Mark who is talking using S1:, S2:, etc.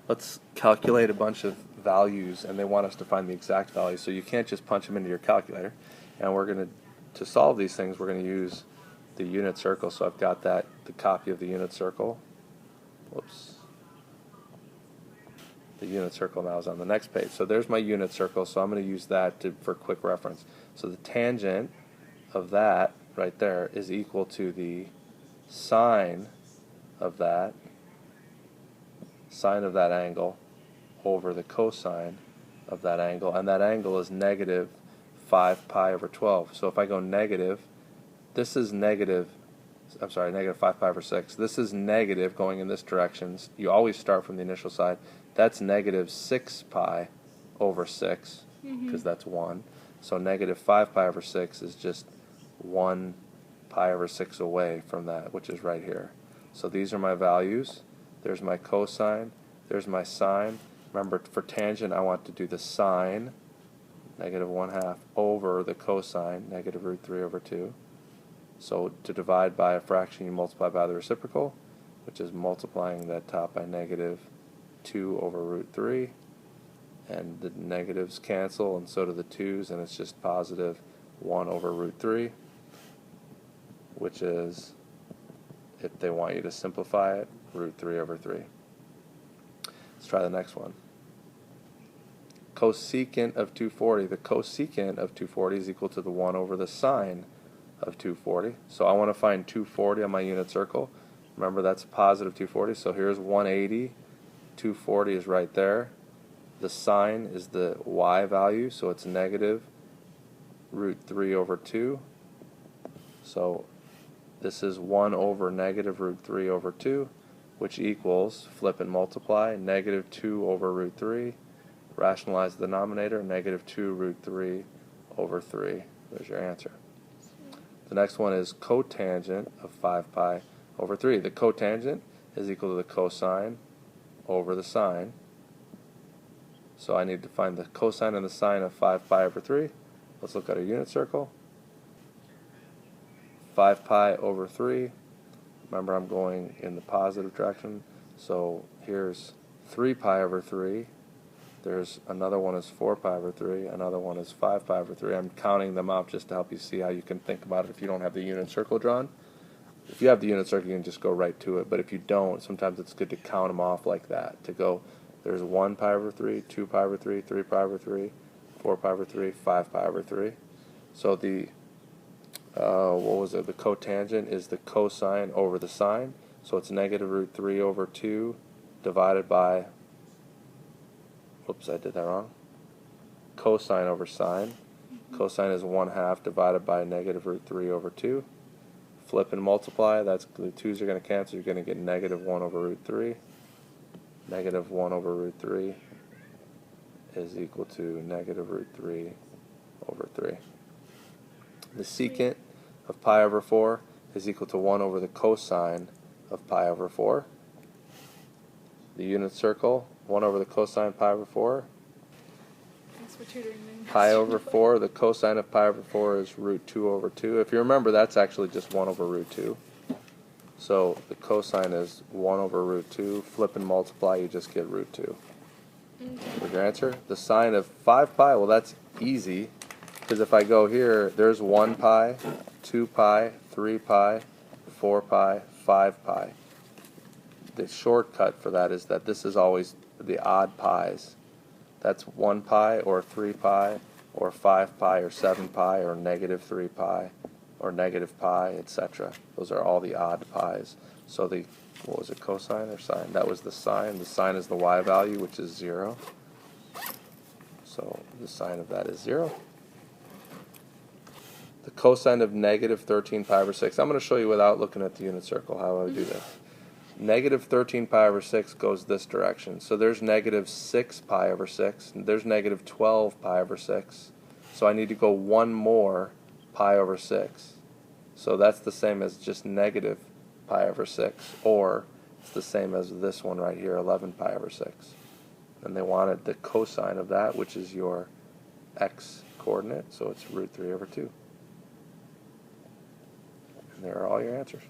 S1: let's calculate a bunch of values, and they want us to find the exact value. So you can't just punch them into your calculator. And we're going to solve these things, we're going to use the unit circle. So I've got the copy of the unit circle. Whoops. The unit circle now is on the next page. So there's my unit circle, so I'm going to use that for quick reference. So the tangent of that right there is equal to the sine of that angle over the cosine of that angle, and that angle is negative 5 pi over 12. So if I go negative, this is negative 5 pi over 6. This is negative going in this direction. You always start from the initial side. That's negative 6 pi over 6, because that's 1. So negative 5 pi over 6 is just 1 pi over 6 away from that, which is right here. So these are my values. There's my cosine. There's my sine. Remember, for tangent, I want to do the sine, negative 1/2, over the cosine, negative root 3 over 2. So to divide by a fraction, you multiply by the reciprocal, which is multiplying that top by negative 2 over root 3. And the negatives cancel, and so do the 2's, and it's just positive 1 over root 3, which is, if they want you to simplify it, root 3 over 3. Let's try the next one. Cosecant of 240. The cosecant of 240 is equal to the 1 over the sine of 240. So I want to find 240 on my unit circle. Remember, that's positive 240. So here's 180. 240 is right there. The sine is the y value, so it's negative root 3 over 2. So this is 1 over negative root 3 over 2, which equals, flip and multiply, negative 2 over root 3. Rationalize the denominator, negative 2 root 3 over 3. There's your answer. The next one is cotangent of 5 pi over 3. The cotangent is equal to the cosine over the sine. So I need to find the cosine and the sine of 5 pi over 3. Let's look at our unit circle. 5 pi over 3. Remember, I'm going in the positive direction. So here's 3 pi over 3. There's another one is 4 pi over 3. Another one is 5 pi over 3. I'm counting them out just to help you see how you can think about it if you don't have the unit circle drawn. If you have the unit circle, you can just go right to it. But if you don't, sometimes it's good to count them off like that. To go, there's 1 pi over 3, 2 pi over 3, 3 pi over 3, 4 pi over 3, 5 pi over 3. So the the cotangent is the cosine over the sine. So it's negative root 3 over 2 divided by, whoops, I did that wrong, cosine over sine. Cosine is 1/2 divided by negative root 3 over 2. Flip and multiply, that's, the 2's are going to cancel, you're going to get negative 1 over root 3. Negative 1 over root 3 is equal to negative root 3 over 3. The secant of pi over 4 is equal to 1 over the cosine of pi over 4. The unit circle, 1 over the cosine pi over 4.
S2: Thanks for tutoring me.
S1: Pi over 4, the cosine of pi over 4 is root 2 over 2. If you remember, that's actually just 1 over root 2. So the cosine is 1 over root 2. Flip and multiply, you just get root 2. What's your answer? The sine of 5 pi, well, that's easy, because if I go here, there's 1 pi, 2 pi, 3 pi, 4 pi, 5 pi. The shortcut for that is that this is always the odd pi's. That's 1 pi or 3 pi or 5 pi or 7 pi or negative 3 pi or negative pi, etc. Those are all the odd pi's. So the, what was it, cosine or sine? That was the sine. The sine is the y value, which is 0. So the sine of that is 0. The cosine of negative 13 pi over 6. I'm going to show you without looking at the unit circle how I would do this. Negative 13 pi over 6 goes this direction. So there's negative 6 pi over 6. And there's negative 12 pi over 6. So I need to go one more pi over 6. So that's the same as just negative pi over 6. Or it's the same as this one right here, 11 pi over 6. And they wanted the cosine of that, which is your x coordinate. So it's root 3 over 2. And there are all your answers.